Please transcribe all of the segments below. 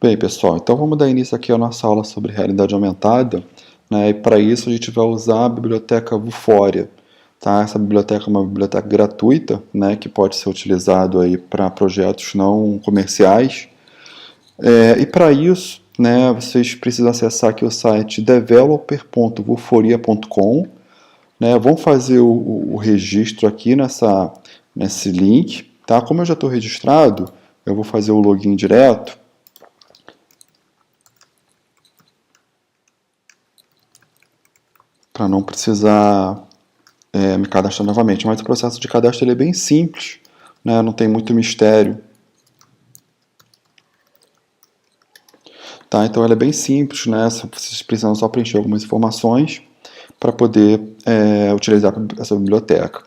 Bem, pessoal, então vamos dar início aqui à nossa aula sobre realidade aumentada, né? E para isso a gente vai usar a biblioteca Vuforia, tá? Essa biblioteca é uma biblioteca gratuita, né? Que pode ser utilizado aí para projetos não comerciais. E para isso, né? Vocês precisam acessar aqui o site developer.vuforia.com, né? Vão fazer o registro aqui nesse link, tá? Como eu já estou registrado, eu vou fazer o login direto. Para não precisar me cadastrar novamente. Mas o processo de cadastro ele é bem simples, né? Não tem muito mistério. Tá? Então ele é bem simples, né? Vocês precisam só preencher algumas informações para poder utilizar essa biblioteca.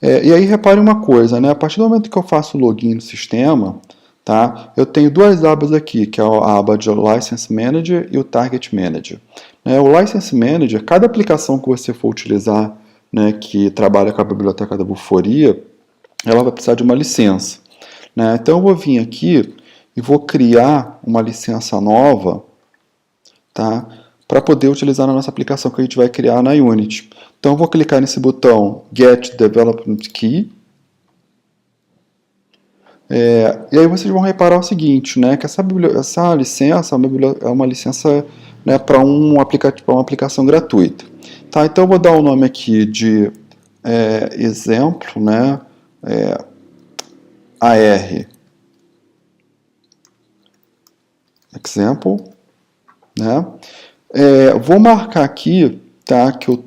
E aí repare uma coisa, né? A partir do momento que eu faço o login no sistema, tá? Eu tenho duas abas aqui, que é a aba de License Manager e o Target Manager. O License Manager, cada aplicação que você for utilizar, né, que trabalha com a biblioteca da Vuforia, ela vai precisar de uma licença, né? Então eu vou vir aqui e vou criar uma licença nova, tá? Para poder utilizar na nossa aplicação que a gente vai criar na Unity. Então eu vou clicar nesse botão Get Development Key. E aí vocês vão reparar o seguinte, né, que essa licença é uma licença, né, para uma aplicação gratuita. Tá, então eu vou dar o nome aqui de exemplo, né, AR example, né. Vou marcar aqui, tá, que eu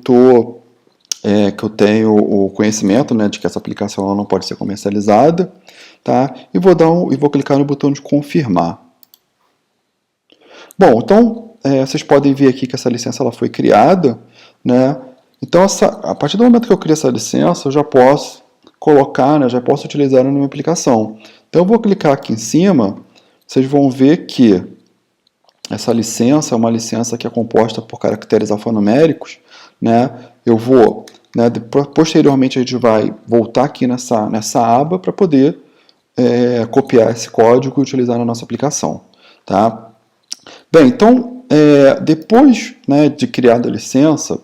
tenho o conhecimento, né, de que essa aplicação ela não pode ser comercializada, tá? E vou clicar no botão de confirmar. Bom, então vocês podem ver aqui que essa licença ela foi criada, né? Então a partir do momento que eu crio essa licença, eu já posso colocar, né, já posso utilizar na minha aplicação. Então eu vou clicar aqui em cima, vocês vão ver que essa licença é uma licença que é composta por caracteres alfanuméricos, né? Eu vou, né, posteriormente a gente vai voltar aqui nessa aba para poder copiar esse código e utilizar na nossa aplicação, tá? Bem, então depois, né, de criada a licença,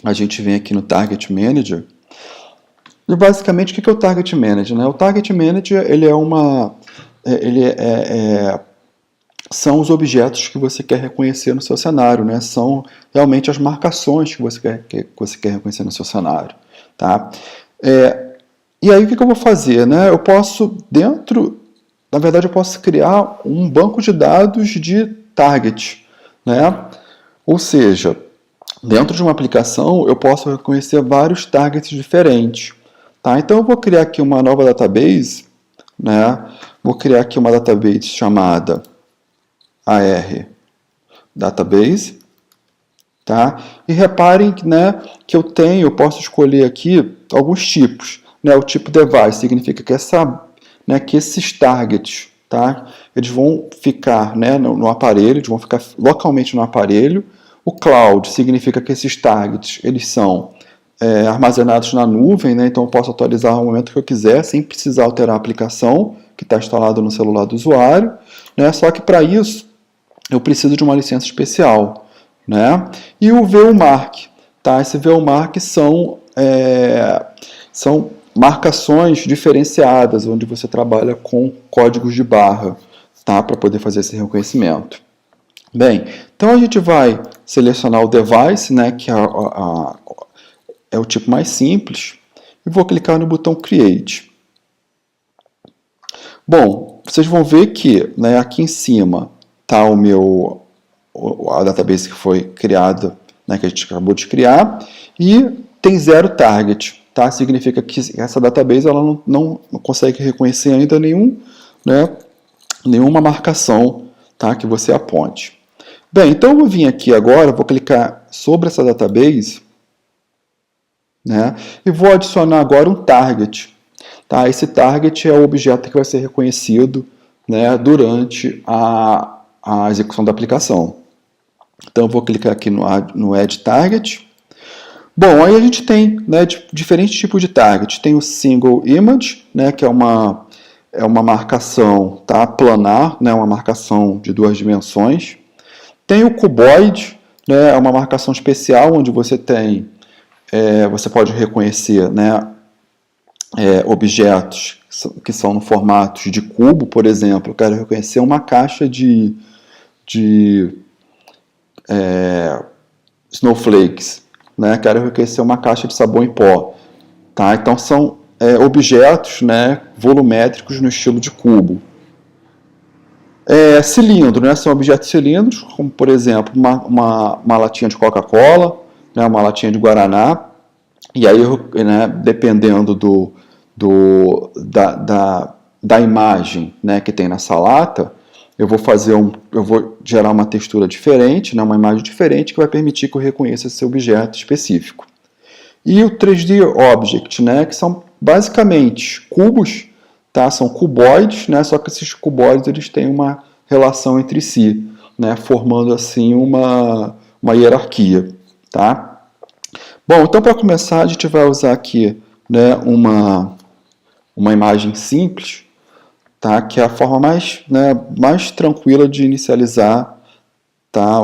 a gente vem aqui no Target Manager. E basicamente o que é o Target Manager, né? O Target Manager ele são os objetos que você quer reconhecer no seu cenário, né? São realmente as marcações que você quer reconhecer no seu cenário, tá? E aí o que eu vou fazer, né? Eu posso na verdade eu posso criar um banco de dados de target, né? Ou seja, dentro de uma aplicação eu posso reconhecer vários targets diferentes, tá? Então eu vou criar aqui uma nova database, né? Vou criar aqui uma database chamada AR Database, tá? E reparem, né, que eu posso escolher aqui alguns tipos, né? O tipo device significa que que esses targets, tá? Eles vão ficar, né, no aparelho, eles vão ficar localmente no aparelho. O cloud significa que esses targets eles são armazenados na nuvem, né? Então eu posso atualizar no momento que eu quiser, sem precisar alterar a aplicação que está instalada no celular do usuário, né? Só que para isso eu preciso de uma licença especial, né? E o VUMark, tá? Esse VUMark são marcações diferenciadas, onde você trabalha com códigos de barra, tá? Para poder fazer esse reconhecimento. Bem, então a gente vai selecionar o device, né? Que é o tipo mais simples, e vou clicar no botão Create. Bom, vocês vão ver que, né, aqui em cima está a database que foi criada, né, que a gente acabou de criar, e tem 0 target, tá? Significa que essa database ela não consegue reconhecer ainda nenhuma marcação, tá, que você aponte. Bem, então eu vou vir aqui agora, vou clicar sobre essa database, né, e vou adicionar agora um target. Tá? Esse target é o objeto que vai ser reconhecido, né, durante a execução da aplicação. Então eu vou clicar aqui no Add Target. Bom, aí a gente tem, né, diferentes tipos de target. Tem o Single Image, né, que é é uma marcação, tá, planar, né, uma marcação de 2 dimensões. Tem o cuboide, né, é uma marcação especial onde você tem, você pode reconhecer, né, objetos que são no formato de cubo, por exemplo. Eu quero reconhecer uma caixa de snowflakes, né? Quero reconhecer uma caixa de sabão em pó. Tá? Então são objetos, né, volumétricos no estilo de cubo. Cilindro, né? São objetos cilíndricos, como por exemplo uma latinha de Coca-Cola, né, uma latinha de Guaraná. E aí, né, dependendo da imagem, né, que tem nessa lata, eu vou gerar uma textura diferente, né, uma imagem diferente que vai permitir que eu reconheça esse objeto específico. E o 3D Object, né, que são basicamente cubos, tá? São cuboides, né, só que esses cuboides eles têm uma relação entre si, né, formando assim uma hierarquia. Tá? Bom, então para começar a gente vai usar aqui, né, uma imagem simples, tá? Que é a forma mais tranquila de inicializar, tá?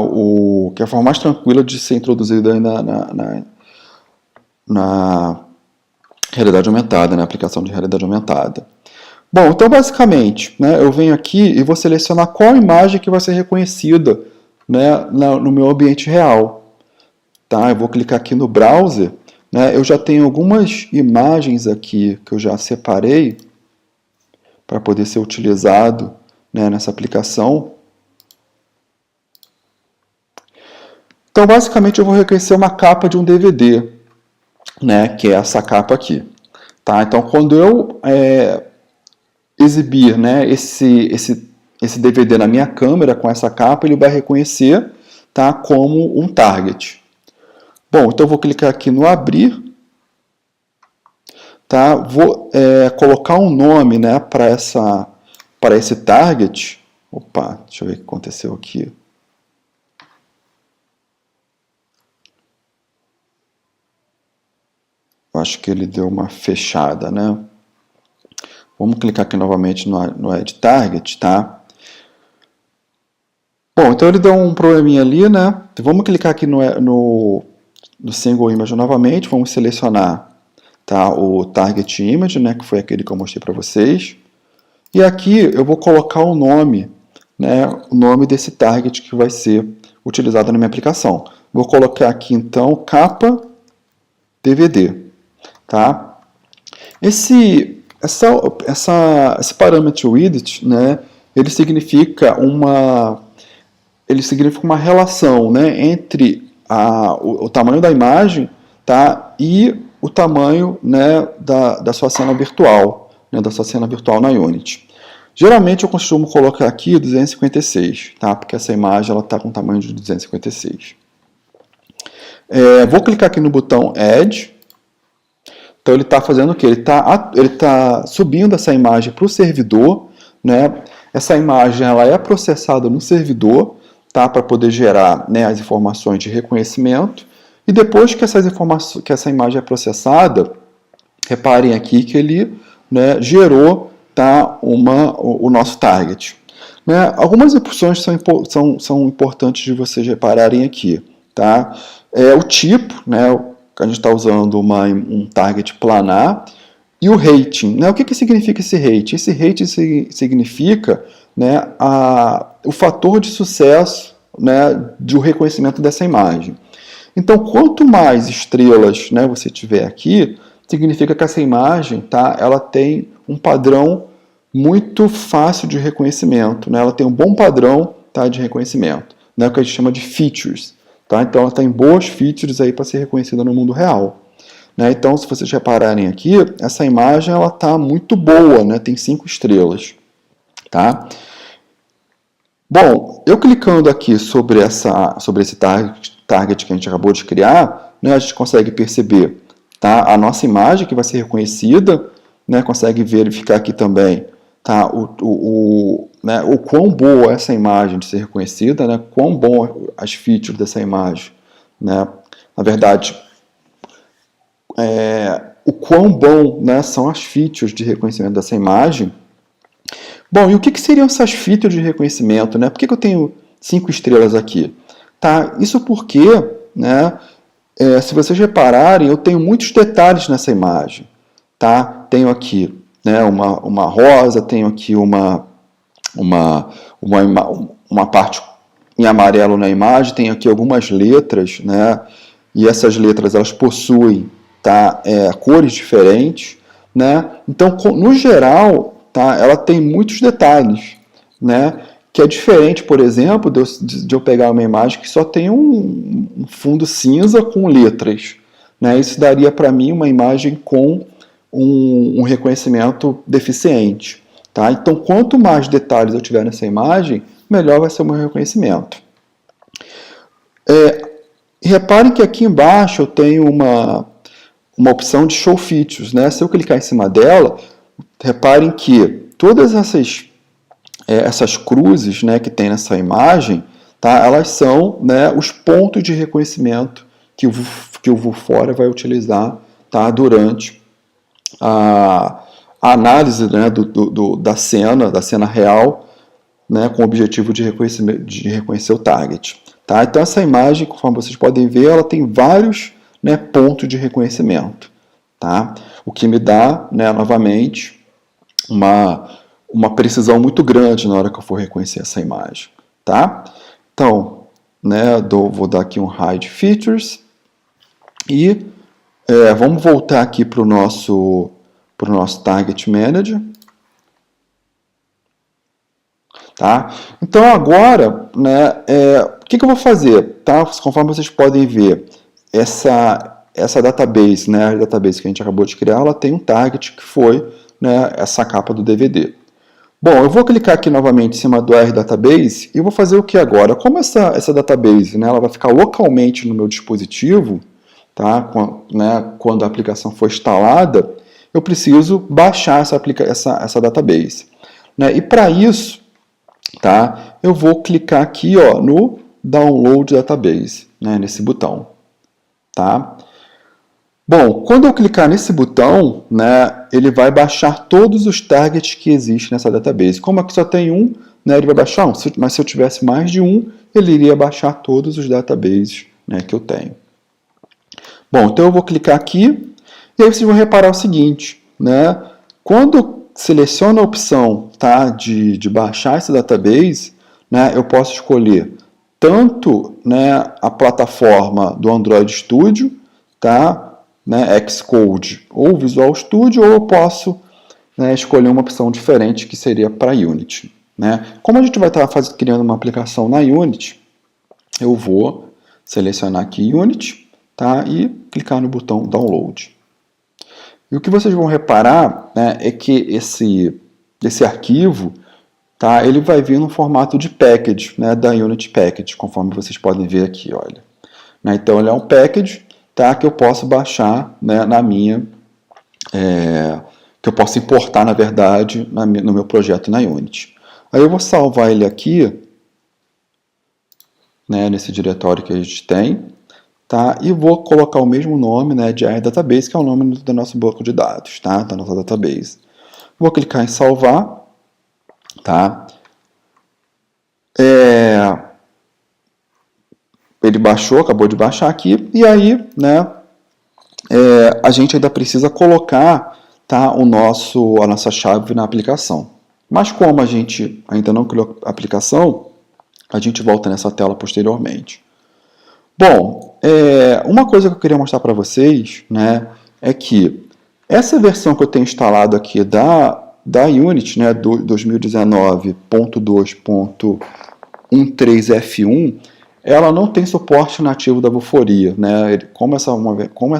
Que é a forma mais tranquila de ser introduzida aí na realidade aumentada, na aplicação de realidade aumentada. Bom, então basicamente, né, eu venho aqui e vou selecionar qual imagem que vai ser reconhecida, né, no meu ambiente real. Tá? Eu vou clicar aqui no browser, né, eu já tenho algumas imagens aqui que eu já separei para poder ser utilizado, né, nessa aplicação. Então, basicamente, eu vou reconhecer uma capa de um DVD, né, que é essa capa aqui. Tá? Então, quando eu exibir, né, esse DVD na minha câmera com essa capa, ele vai reconhecer, tá, como um target. Bom, então eu vou clicar aqui no abrir, tá? Vou colocar um nome, né, para esse target. Opa, deixa eu ver o que aconteceu aqui. Eu acho que ele deu uma fechada, né? Vamos clicar aqui novamente no Add Target, tá? Bom, então ele deu um probleminha ali, né? Vamos clicar aqui no Single Image novamente, vamos selecionar, tá, o Target Image, né, que foi aquele que eu mostrei para vocês. E aqui eu vou colocar o nome, né, o nome desse target que vai ser utilizado na minha aplicação. Vou colocar aqui então capa DVD. Tá? Esse parâmetro width, né, ele significa uma relação, né, entre o tamanho da imagem, tá, e o tamanho, né, da sua cena virtual, né, da sua cena virtual na Unity. Geralmente eu costumo colocar aqui 256, tá, porque essa imagem está com tamanho de 256. Vou clicar aqui no botão Add. Então ele está fazendo o quê? Ele tá subindo essa imagem para o servidor, né? Essa imagem ela é processada no servidor, tá? Para poder gerar, né, as informações de reconhecimento. E depois que essa imagem é processada, reparem aqui que ele, né, gerou, tá, o nosso target. Né? Algumas opções são importantes de vocês repararem aqui. Tá? O tipo, né, a gente está usando um target planar, e o rating. Né? O que significa esse rating? Esse rating significa, né, o fator de sucesso, né, do reconhecimento dessa imagem. Então, quanto mais estrelas, né, você tiver aqui, significa que essa imagem, tá, ela tem um padrão muito fácil de reconhecimento. Né? Ela tem um bom padrão, tá, de reconhecimento, né, o que a gente chama de features. Tá? Então ela tem boas features aí para ser reconhecida no mundo real. Né? Então, se vocês repararem aqui, essa imagem está muito boa, né? Tem 5 estrelas. Tá? Bom, eu clicando aqui sobre esse target que a gente acabou de criar, né, a gente consegue perceber, tá, a nossa imagem que vai ser reconhecida, né, consegue verificar aqui também, tá, né, o quão boa é essa imagem de ser reconhecida, né, quão bom as features dessa imagem. Né, na verdade, o quão bom, né, são as features de reconhecimento dessa imagem, Bom, e o que seriam essas features de reconhecimento, né? Por que eu tenho 5 estrelas aqui? Tá, isso porque, né, se vocês repararem, eu tenho muitos detalhes nessa imagem. Tá? Tenho aqui, né, uma rosa, tenho aqui uma parte em amarelo na imagem, tenho aqui algumas letras, né, e essas letras elas possuem, tá, cores diferentes, né? Então, no geral, tá, ela tem muitos detalhes, né? Que é diferente, por exemplo, de eu pegar uma imagem que só tem um fundo cinza com letras, né? Isso daria para mim uma imagem com um reconhecimento deficiente, tá? Então, quanto mais detalhes eu tiver nessa imagem, melhor vai ser o meu reconhecimento. Reparem que aqui embaixo eu tenho uma opção de Show Features, né? Se eu clicar em cima dela, reparem que todas essas cruzes, né, que tem nessa imagem, tá? Elas são, né, os pontos de reconhecimento que o Vuforia vai utilizar, tá? Durante a análise, né, da cena real, né, com o objetivo de reconhecer o target. Tá? Então essa imagem, conforme vocês podem ver, ela tem vários, né, pontos de reconhecimento. Tá? O que me dá, né, novamente, uma precisão muito grande na hora que eu for reconhecer essa imagem. Tá? Então, né, vou dar aqui um Hide Features e vamos voltar aqui para o nosso Target Manager. Tá? Então agora, né, o que eu vou fazer? Tá? Conforme vocês podem ver, essa database, né, a database que a gente acabou de criar, ela tem um target que foi, né, essa capa do DVD. Bom, eu vou clicar aqui novamente em cima do R-Database e vou fazer o que agora? Como essa database, né, ela vai ficar localmente no meu dispositivo, tá, quando a aplicação for instalada, eu preciso baixar essa database. Né, e para isso, tá, eu vou clicar aqui, ó, no Download Database, né, nesse botão. Tá? Bom, quando eu clicar nesse botão, né, ele vai baixar todos os targets que existem nessa database. Como aqui só tem um, né, ele vai baixar um, mas se eu tivesse mais de um, ele iria baixar todos os databases, né, que eu tenho. Bom, então eu vou clicar aqui, e aí vocês vão reparar o seguinte, né, quando eu seleciono a opção, tá, de baixar esse database, né, eu posso escolher tanto, né, a plataforma do Android Studio, tá, né, Xcode ou Visual Studio, ou eu posso, né, escolher uma opção diferente que seria para Unity. Né? Como a gente vai estar criando uma aplicação na Unity, eu vou selecionar aqui Unity, tá, e clicar no botão Download. E o que vocês vão reparar, né, é que esse arquivo, tá, ele vai vir no formato de package, né, da Unity Package, conforme vocês podem ver aqui, olha. Né, então ele é um package, tá, que eu posso baixar, né, que eu posso importar, na verdade, no meu projeto na Unity. Aí eu vou salvar ele aqui, né, nesse diretório que a gente tem, tá, e vou colocar o mesmo nome, né, de R-Database, que é o nome do nosso banco de dados, tá, da nossa database. Vou clicar em salvar, tá. Ele baixou, acabou de baixar aqui, e aí, né, a gente ainda precisa colocar, tá, a nossa chave na aplicação. Mas como a gente ainda não criou a aplicação, a gente volta nessa tela posteriormente. Bom, uma coisa que eu queria mostrar para vocês, né, é que essa versão que eu tenho instalado aqui da Unity, né, 2019.2.13F1, ela não tem suporte nativo da Vuforia, né? Como essa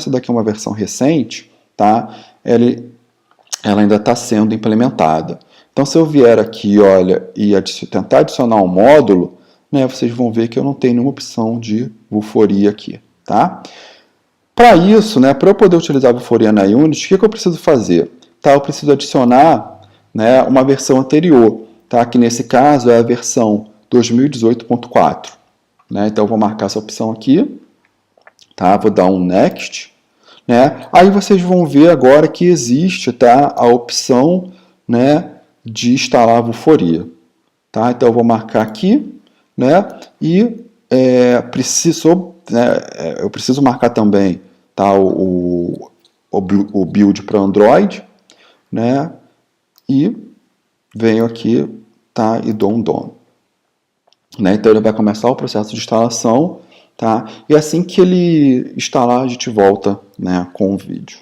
daqui é uma versão recente, tá? Ela ainda está sendo implementada. Então, se eu vier aqui, olha, e tentar adicionar um módulo, né, vocês vão ver que eu não tenho nenhuma opção de Vuforia aqui, tá? Para isso, né, para eu poder utilizar a Vuforia na Unity, o que eu preciso fazer? Tá? Eu preciso adicionar, né, uma versão anterior, tá? Que nesse caso é a versão 2018.4. Né? Então, eu vou marcar essa opção aqui, tá? Vou dar um Next, né? Aí vocês vão ver agora que existe, tá, a opção, né, de instalar a Vuforia. Tá? Então eu vou marcar aqui, né? E eu preciso marcar também, tá, o build para Android, né? E venho aqui, tá, e dou um dono. Né? Então ele vai começar o processo de instalação, tá? E assim que ele instalar, a gente volta, né, com o vídeo.